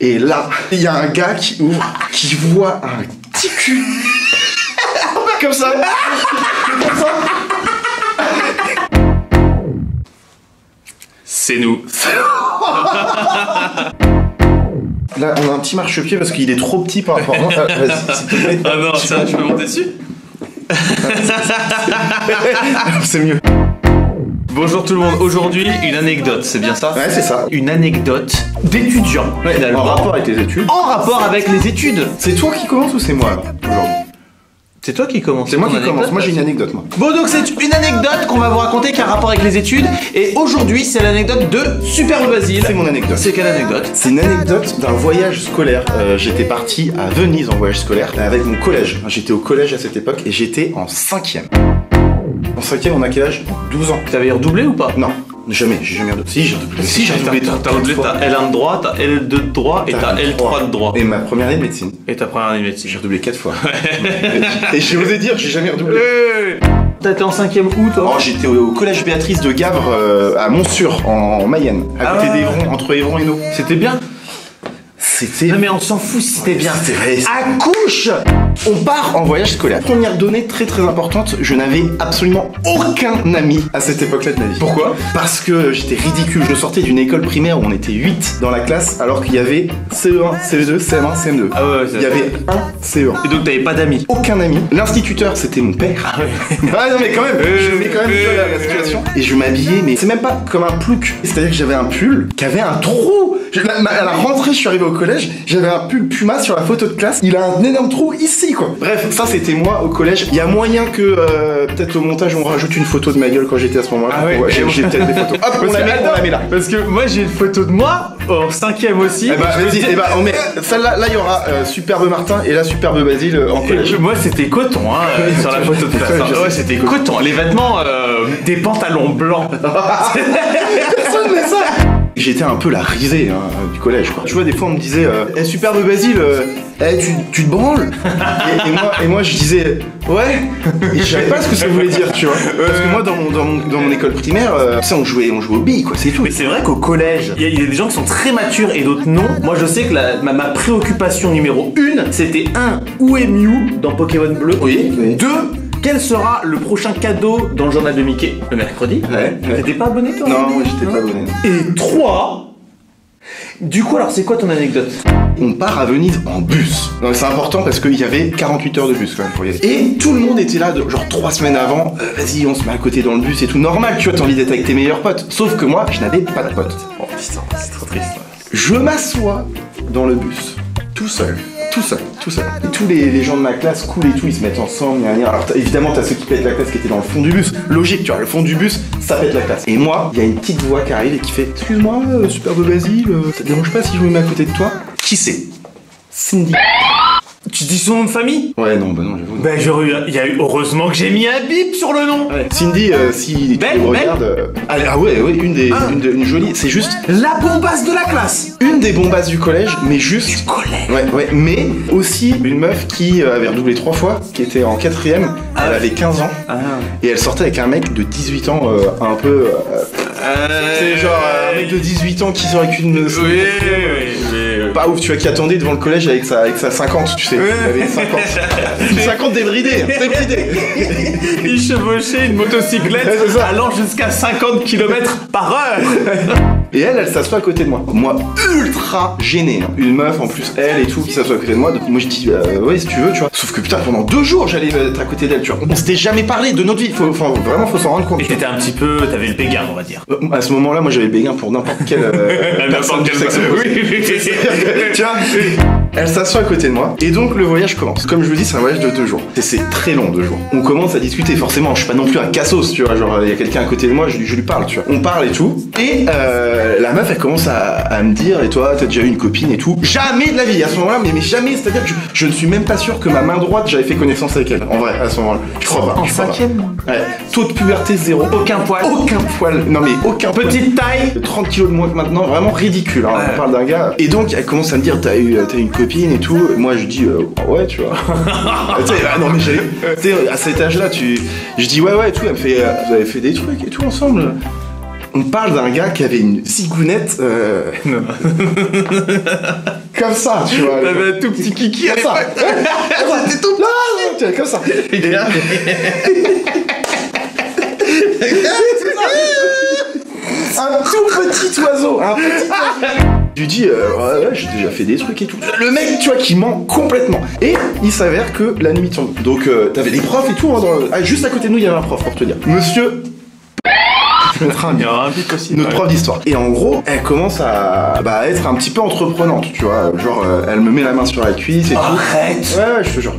Et là, il y a un gars qui ouvre, qui voit un petit cul. Comme ça. Comme ça. C'est nous. Là, on a un petit marchepied parce qu'il est trop petit par rapport à moi. Vas-y, s'il te plaît. Ah non, ça, tu peux monter dessus? C'est mieux. Bonjour tout le monde, aujourd'hui une anecdote, c'est bien ça? Ouais, c'est ça. Une anecdote d'étudiant. En rapport avec les études. En rapport avec les études. C'est toi qui commence ou c'est moi aujourd'hui? C'est toi qui commence. C'est moi qui commence, moi j'ai une anecdote moi. Bon donc c'est une anecdote qu'on va vous raconter qui a un rapport avec les études. Et aujourd'hui c'est l'anecdote de Superbe Basile. C'est mon anecdote. C'est quelle anecdote? C'est une anecdote d'un voyage scolaire. J'étais parti à Venise en voyage scolaire avec mon collège. J'étais au collège à cette époque et j'étais en 5e. En 5e, on a quel âge? 12 ans. T'avais redoublé ou pas? Non, jamais, j'ai jamais redoublé. Si, j'ai redoublé. Si, j'ai redoublé. T'as redoublé, t'as L1 de droit, t'as L2 de droit et t'as L3 de droit. Et ma première année de médecine. Et ta première année de médecine. J'ai redoublé 4 fois. Et je osé dire, j'ai jamais redoublé. T'étais en 5e où toi? Oh, j'étais au collège Béatrice de Gavre à Montsûrs, en Mayenne, à côté d'Évron, entre Évron et Nau. C'était bien? C'était... Non mais on s'en fout si c'était bien. Accouche! On part en voyage scolaire. Première donnée très très importante, je n'avais absolument aucun ami à cette époque-là de ma vie. Pourquoi? Parce que j'étais ridicule. Je sortais d'une école primaire où on était 8 dans la classe, alors qu'il y avait CE1, CE2, CM1, CM2. Ah ouais, il y avait un CE1. Et donc t'avais pas d'amis? Aucun ami. L'instituteur, c'était mon père. Ah ouais. Ah non mais quand même, je mets quand même la situation. Et je m'habillais, mais c'est même pas comme un plouc. C'est-à-dire que j'avais un pull qui avait un trou. À la rentrée, je suis arrivé au collège, j'avais un pull Puma sur la photo de classe. Il a un énorme trou ici, quoi. Bref, ça c'était moi au collège. Il y a moyen que peut-être au montage on rajoute une photo de ma gueule quand j'étais à ce moment-là. Ah ouais, j'ai peut-être des photos. Hop, on la met là. Parce que moi j'ai une photo de moi en 5e aussi. Eh bah vas-y, eh bah on met celle-là, là il y aura Superbe Martin et là Superbe Basile en collège. Moi c'était coton sur la photo de classe. Ouais, c'était coton. Les vêtements, des pantalons blancs. Personne met ça. J'étais un peu la risée du collège, quoi. Tu vois, des fois on me disait Superbe Basile, tu te branles? et moi je disais ouais. Et je savais pas ce que ça voulait dire, tu vois. Parce que moi dans mon école primaire, tu sais, on jouait aux billes, quoi, c'est tout. Mais c'est vrai qu'au collège, il y a des gens qui sont très matures et d'autres non. Moi je sais que ma préoccupation numéro 1, c'était où est Mew dans Pokémon Bleu? Oui. 2, quel sera le prochain cadeau dans le journal de Mickey le mercredi? Ouais. T'étais pas abonné toi? Non, moi j'étais pas abonné. Et 3, du coup alors c'est quoi ton anecdote? On part à Venise en bus. C'est important parce qu'il y avait 48 heures de bus quand même pour y aller. Et tout le monde était là, genre 3 semaines avant. Vas-y, on se met à côté dans le bus et tout. Normal, tu vois, t'as envie d'être avec tes meilleurs potes. Sauf que moi, je n'avais pas de potes. Oh putain, c'est trop triste. Je m'assois dans le bus, tout seul. Et tous les gens de ma classe cool et tout, ils se mettent ensemble, gna gna. Alors évidemment, t'as ceux qui pètent la classe qui étaient dans le fond du bus. Logique, tu vois, le fond du bus, ça pète la classe. Et moi, il y a une petite voix qui arrive et qui fait excuse-moi, Superbe Basile, ça te dérange pas si je me mets à côté de toi? Qui c'est? Cindy. Tu dis son nom de famille? Ouais, non, bah non, j'avoue. Ben il y a eu, heureusement que j'ai mis un bip sur le nom. Ouais. Cindy, si tu me regardes... Ah ouais, une jolie, c'est juste... La bombasse de la classe. Une des bombasses du collège, mais juste... Du collège. Ouais, mais aussi une meuf qui avait redoublé 3 fois, qui était en 4ème, elle avait 15 ans, et elle sortait avec un mec de 18 ans, un peu... c'est genre un mec de 18 ans qui sort avec une... Oui. Pas ouf, tu vois, qui attendait devant le collège avec sa 50, tu sais. Il avait 50. 50 débridés. Il chevauchait une motocyclette allant jusqu'à 50 km/h. Et elle s'assoit à côté de moi. Moi, ultra gêné. Une meuf, en plus, elle et tout, qui s'assoit à côté de moi. Donc moi, je dis, ouais, si tu veux, tu vois. Sauf que putain, pendant 2 jours, j'allais être à côté d'elle, tu vois. On s'était jamais parlé de notre vie. Vraiment, faut s'en rendre compte. Et t'étais un petit peu, t'avais le béguin, on va dire. À ce moment-là, moi, j'avais le béguin pour n'importe quelle personne du sexe opposé. Tu vois, elle s'assoit à côté de moi. Et donc, le voyage commence. Comme je vous dis, c'est un voyage de 2 jours. Et c'est très long, 2 jours. On commence à discuter, forcément. Je suis pas non plus un cassos, tu vois. Genre, il y a quelqu'un à côté de moi, je lui parle, tu vois. On parle et tout. Et la meuf, elle commence à me dire, et toi, t'as déjà eu une copine et tout. Jamais de la vie, à ce moment-là, mais jamais. C'est-à-dire que je ne suis même pas sûr que ma main droite, j'avais fait connaissance avec elle. En vrai, à ce moment-là. Je crois pas. En 5ème? Ouais. Taux de puberté 0. Aucun poil. Aucun poil. Non, mais aucun poil. Petite taille. 30 kilos de moins que maintenant. Vraiment ridicule, hein. On parle d'un gars. Et donc, elle commence à me dire, t'as eu une copine et tout. Moi, je dis, ouais, tu vois. Tu sais, non, mais tu sais, à cet âge-là, je dis, ouais, et tout. Elle me fait, vous avez fait des trucs et tout ensemble. On parle d'un gars qui avait une cigounette. comme ça, tu vois. T'avais un tout petit kiki à Comme ça. C'était tout Non, comme ça. Et là... un tout petit oiseau, Je lui dis, ouais, j'ai déjà fait des trucs et tout. Le mec, tu vois, qui ment complètement. Et il s'avère que la nuit tombe. Donc, t'avais des profs et tout. Hein, juste à côté de nous, il y avait un prof, pour te dire. Monsieur... Il y aura un pic aussi. Notre prof d'histoire. Et en gros, elle commence à être un petit peu entreprenante, tu vois. Genre, elle me met la main sur la cuisse et tout. Arrête. Ouais, je te jure.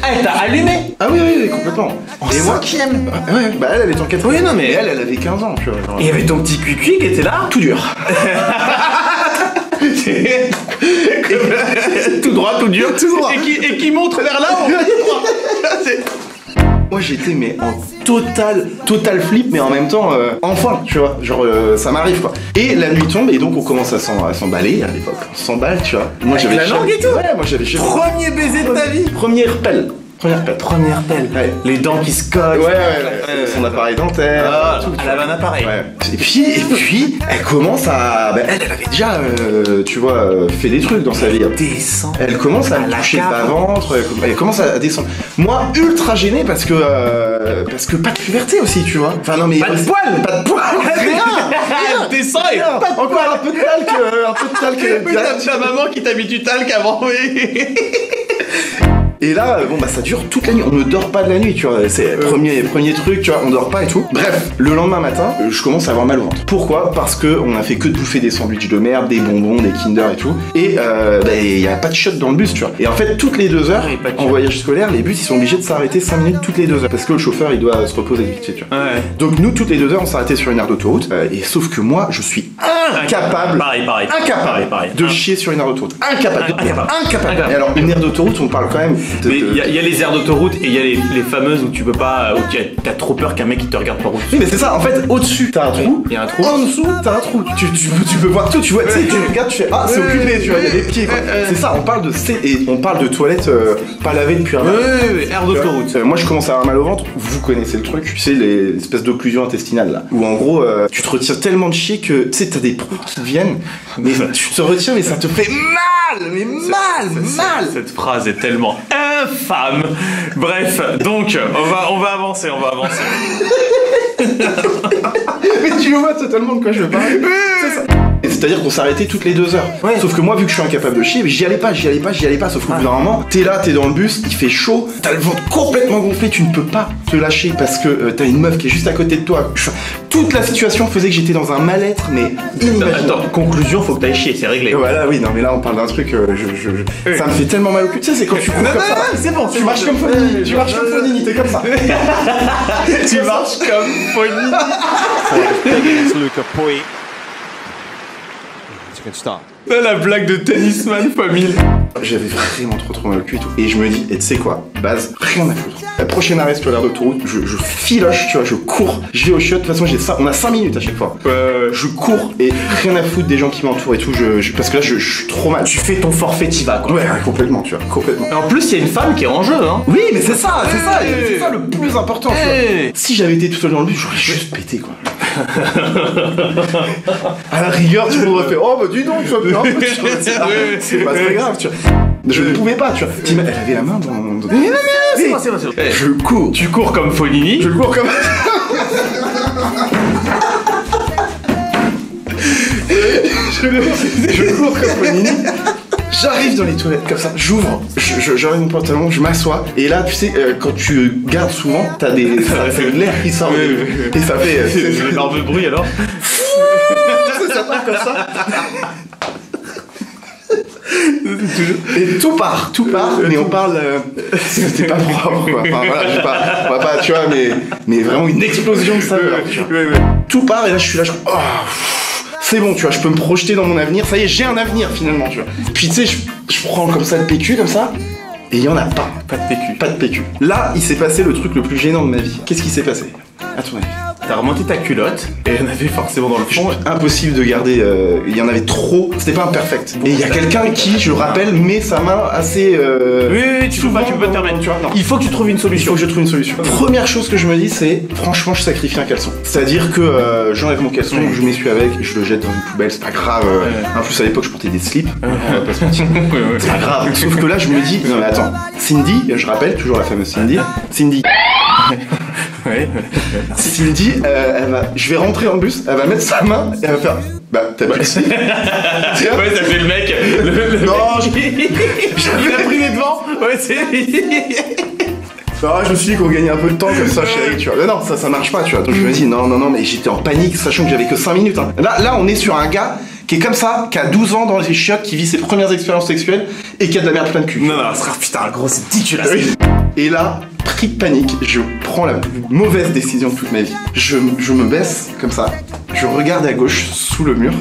Elle t'a allumé. Ah oui, complètement. Et moi qui aime. Ouais, elle était en 4. Oui, non, mais... Et elle avait 15 ans, tu vois. Genre... Et il y avait ton petit cuicui qui était là. Tout dur. Tout droit, tout dur. Tout droit. Et qui montre vers là. Moi j'étais mais en total flip, mais en même temps enfin, tu vois, genre ça m'arrive quoi. Et la nuit tombe et donc on commence à s'emballer à l'époque. On s'emballe, tu vois. Moi j'avais la langue et tout. Ouais, moi j'avais Premier baiser de ta vie. Première pelle. Ouais. Les dents qui se collent. Ouais. Son appareil dentaire. Ah, tout, elle avait un appareil. Ouais. Et puis, elle commence à... elle avait déjà, tu vois, fait des trucs dans sa vie. Descend. Elle commence à me toucher le bas-ventre, elle commence à descendre. Moi, ultra gêné parce que pas de puberté aussi, tu vois. Enfin non mais... Pas de poils. Rien. Elle descend et... Encore un peu de talc. Oui, ta maman qui t'a mis du talc avant, oui. Et là, ça dure toute la nuit. On ne dort pas de la nuit, tu vois. C'est premier truc, tu vois. On dort pas et tout. Bref, le lendemain matin, je commence à avoir mal au ventre. Pourquoi ? Parce que on a fait que de bouffer des sandwichs de merde, des bonbons, des Kinder et tout. Et il y a pas de shot dans le bus, tu vois. Et en fait, toutes les 2 heures, en voyage scolaire, les bus ils sont obligés de s'arrêter 5 minutes toutes les 2 heures. Parce que le chauffeur il doit se reposer vite, tu vois. Ouais. Donc nous, toutes les 2 heures, on s'arrêtait sur une aire d'autoroute. Et sauf que moi, je suis incapable. Pareil. De chier sur une aire d'autoroute. Incapable. Et alors, une aire d'autoroute, on parle quand même. Mais il y a les aires d'autoroute et il y a les fameuses où tu peux pas, où t'as trop peur qu'un mec il te regarde par au-dessus. Oui, mais c'est ça, en fait, au-dessus t'as un trou, il y a un trou, en dessous t'as un trou. Tu peux voir tout, tu vois, tu sais, tu regardes, tu fais c'est occupé, tu vois, il y a des pieds quoi. C'est ça, on parle de toilettes pas lavées depuis un an. Oui, aire d'autoroute. Moi je commence à avoir mal au ventre, vous connaissez le truc, tu sais, les espèces d'occlusions intestinales là, où en gros tu te retires tellement de chier que tu sais, t'as des proutes qui viennent, mais tu te retires mais ça te fait mal, mais mal. Cette phrase est tellement infâme. Bref, donc on va avancer. Mais tu vois totalement de quoi je veux parler. C'est ça. C'est-à-dire qu'on s'arrêtait toutes les 2 heures. Ouais. Sauf que moi, vu que je suis incapable de chier, j'y allais pas. Sauf qu'au bout d'un moment, t'es là, t'es dans le bus, il fait chaud, t'as le ventre complètement gonflé, tu ne peux pas te lâcher parce que t'as une meuf qui est juste à côté de toi. Toute la situation faisait que j'étais dans un mal-être, mais inimaginable. Attends, conclusion, faut que t'ailles chier, c'est réglé. Voilà, oui, non, mais là, on parle d'un truc, ça me fait tellement mal au cul. Tu sais, c'est quand tu cours comme ça. C'est bon, tu marches comme Fonini. Tu marches comme Fonini, t'es comme ça. Tu marches comme Fonini. La blague de tennisman famille. J'avais vraiment trop mal au cul et tout. Et je me dis, et tu sais quoi, base, rien à foutre. La prochaine arrêt sur l'aire d'autoroute, je filoche, tu vois, je cours, je vais au shot. De toute façon, on a 5 minutes à chaque fois. Je cours et rien à foutre des gens qui m'entourent et tout. Parce que là, je suis trop mal. Tu fais ton forfait, t'y vas quoi. Ouais, complètement, tu vois, complètement. Et en plus, il y a une femme qui est en jeu, hein. Oui, mais c'est ça le plus important. Tu vois. Si j'avais été tout seul dans le bus, j'aurais juste pété quoi. À la rigueur, tu m'aurais fait oh bah dis donc, tu vois, c'est pas très grave, tu vois. Je ne pouvais pas, tu vois. Elle avait la main dans. Mais non, c'est bon. Je cours. Tu cours comme Fonini. Je cours comme. Je cours comme Fonini. J'arrive dans les toilettes comme ça, j'ouvre, j'enlève mon pantalon, je m'assois, et là, tu sais, quand tu gardes souvent, t'as ça fait de l'air qui sort, et ça fait... C'est énorme bruit alors. Ça part comme ça. Et tout part, mais on parle... C'était pas propre, quoi. Enfin, voilà, on va pas, tu vois, mais vraiment une explosion de saveur. Tout part, et là, je suis là, c'est bon, tu vois, je peux me projeter dans mon avenir. Ça y est, j'ai un avenir finalement, tu vois. Puis tu sais, je prends comme ça le PQ, comme ça, et il y en a pas. Pas de PQ. Pas de PQ. Là, il s'est passé le truc le plus gênant de ma vie. Qu'est-ce qui s'est passé, à ton avis? t'as remonté ta culotte, et il y en avait forcément dans le fond. Impossible de garder, il y en avait trop, c'était pas imperfect. Et il y a quelqu'un qui, je le rappelle, met sa main assez... Oui, tu peux te permettre, tu vois. Non. Il faut que tu trouves une solution. Il faut que je trouve une solution. Première chose que je me dis, c'est, franchement, je sacrifie un caleçon. C'est-à-dire que j'enlève mon caleçon, je m'essuie avec, je le jette dans une poubelle, c'est pas grave. En plus, à l'époque, je portais des slips, on va pas se mentir. C'est pas grave. Sauf que là, je me dis, non mais attends, Cindy, je rappelle, toujours la fameuse Cindy, Cindy, je vais rentrer dans le bus, elle va mettre sa main et elle va faire, bah t'as pas ici. Ouais, ça fait le mec. Non, il a pris les devants. Ouais, c'est. Ah, je me suis dit qu'on gagnait un peu de temps comme ça, chérie, tu vois. Non, ça marche pas, tu vois. Donc je me dis, non, mais j'étais en panique, sachant que j'avais que 5 minutes. Hein. Là, on est sur un gars qui est comme ça, qui a 12 ans dans les chiottes, qui vit ses premières expériences sexuelles et qui a de la merde plein de cul. Non, ça sera putain, gros, c'est dégueulasse. Et là, pris de panique, je prends la plus mauvaise décision de toute ma vie. Je me baisse comme ça, je regarde à gauche sous le mur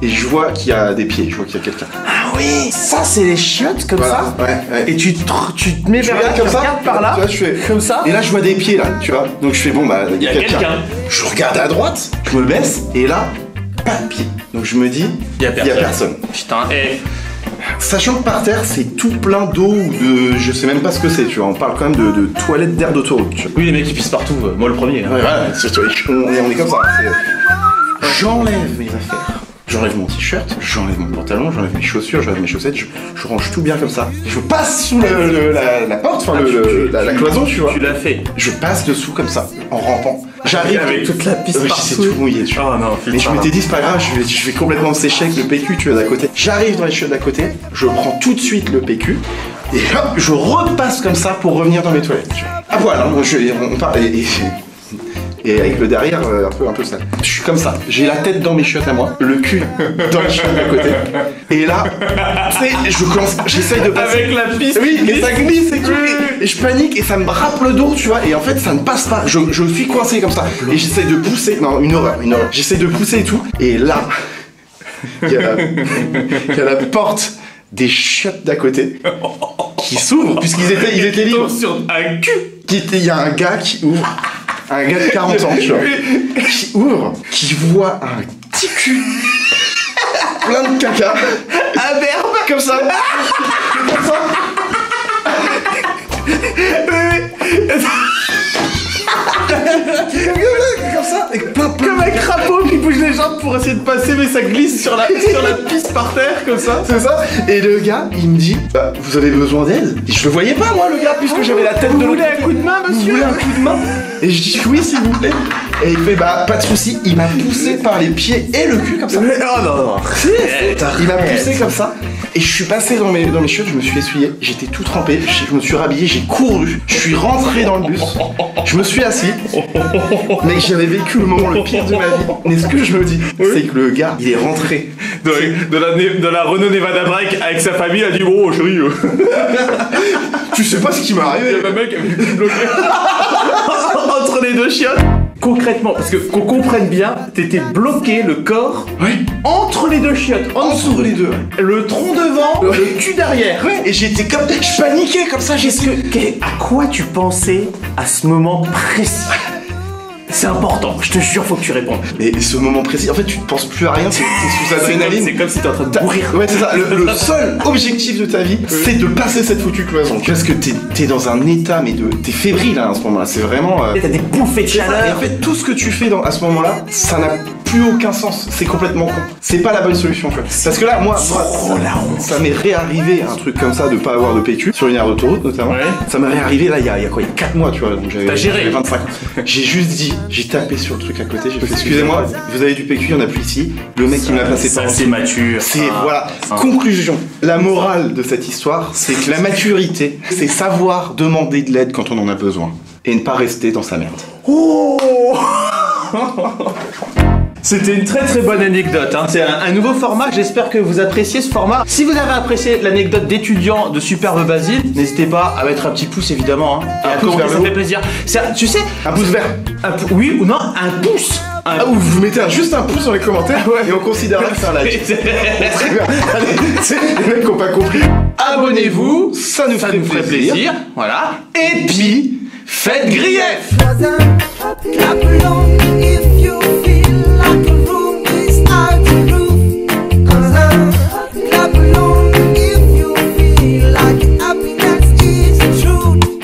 et je vois qu'il y a des pieds, je vois qu'il y a quelqu'un. Ah oui, ça c'est les chiottes comme ça. Ouais. Et tu te mets vers là, comme ça, par là, tu vois, je fais comme ça. Et là je vois des pieds là, tu vois. Donc je fais bon bah il y a quelqu'un. Je regarde à droite, je me baisse et là, pas de pied. Donc je me dis, il y a personne. Putain, Sachant que par terre c'est tout plein d'eau ou de... je sais même pas ce que c'est, tu vois, on parle quand même de toilettes d'air d'autoroute. Oui, les mecs qui pissent partout, moi le premier. Hein. Ouais, voilà, on est comme ça. J'enlève mes affaires. J'enlève mon t-shirt, j'enlève mon pantalon, j'enlève mes chaussures, j'enlève mes chaussettes, je range tout bien comme ça. Je passe sous la porte, enfin la cloison, tu vois. Tu l'as fait. Je passe dessous comme ça, en rampant. J'arrive avec toute la piste partout. C'est tout mouillé, tu vois. Oh non, mais je m'étais dit, c'est pas grave, je vais complètement me sécher avec le PQ, tu vois, d'à côté. J'arrive dans les chiottes d'à côté, je prends tout de suite le PQ, et hop, je repasse comme ça pour revenir dans mes toilettes, tu vois. Ah voilà, on parle, et avec le derrière un peu sale. Je suis comme ça, j'ai la tête dans mes chiottes à moi, le cul dans les chiottes d'à côté. Et là, tu sais, j'essaye de passer. Avec la piste. Oui, mais ça glisse et tout. Et je panique et ça me râpe le dos, tu vois. Et en fait, ça ne passe pas. Je suis coincé comme ça. Et j'essaye de pousser. Non, une horreur. J'essaye de pousser et tout. Et là, il y a la porte des chiottes d'à côté qui s'ouvre, puisqu'ils étaient libres. Sur un cul. Il y a un gars qui ouvre. Un gars de 40 ans, tu vois, qui ouvre, qui voit un petit cul plein de caca, un verbe, comme ça, comme ça. Comme ça, comme un crapaud qui bouge les jambes pour essayer de passer, mais ça glisse sur la piste par terre, comme ça. C'est ça. Et le gars, il me dit, bah, vous avez besoin d'aide? Et je le voyais pas, moi, le gars, puisque j'avais la tête de l'autre. Vous voulez un coup de main, monsieur? Vous voulez un coup de main? Et je dis, oui, s'il vous plaît. Et il fait, bah, pas de soucis. Il m'a poussé par les pieds et le cul, comme ça. Oh non. Il m'a poussé comme ça. Et je suis passé dans mes chiottes, je me suis essuyé, j'étais tout trempé, je me suis rhabillé, j'ai couru, je suis rentré dans le bus, je me suis assis, mais j'avais vécu le moment le pire de ma vie. Mais ce que je me dis, c'est que le gars, il est rentré de la Renault Nevada Break avec sa famille, il a dit oh chérie. Tu sais pas ce qui m'est arrivé. Il y a un mec avec le cul bloqué entre les deux chiottes. Concrètement, parce que qu'on comprenne bien, t'étais bloqué le corps entre les deux chiottes, en dessous les deux, le tronc devant, le cul derrière. Et j'étais comme, je paniquais comme ça. À quoi tu pensais à ce moment précis? C'est important, je te jure, faut que tu répondes. Et ce moment précis, en fait, tu ne penses plus à rien, c'est sous adrénaline. C'est comme si t'es en train de mourir. Ouais, c'est ça. Le seul objectif de ta vie, c'est de passer cette foutue cloison. Parce que t'es dans un état, mais t'es fébrile là, à ce moment-là. C'est vraiment. T'as des bouffées de chaleur. Et en fait, tout ce que tu fais à ce moment-là, ça n'a plus aucun sens. C'est complètement con. C'est pas la bonne solution, en fait. Parce que là, moi, ça m'est réarrivé un truc comme ça de pas avoir de PQ sur une aire d'autoroute, notamment. Ouais. Ça m'est réarrivé là, il y a quoi, il y a 4 mois, tu vois. Donc j'avais 25 ans. J'ai juste dit. J'ai tapé sur le truc à côté, j'ai fait excusez-moi, vous avez du PQ, il n'y en a plus ici. Le mec qui me l'a passé par c'est mature. C'est voilà. Conclusion. La morale de cette histoire, c'est que la maturité, c'est savoir demander de l'aide quand on en a besoin et ne pas rester dans sa merde. Oh. C'était une très très bonne anecdote, hein. C'est un nouveau format, j'espère que vous appréciez ce format. Si vous avez apprécié l'anecdote d'étudiant de Superbe Basile, n'hésitez pas à mettre un petit pouce évidemment, hein, et à commenter, ça fait plaisir. Tu sais, un pouce vert. Oui ou non, un pouce. Ou vous mettez juste un pouce dans les commentaires et on considérera que c'est un like. Très bien. Allez, c'est les mecs qui n'ont pas compris. Abonnez-vous, ça nous ferait plaisir. Voilà. Et puis, faites grief.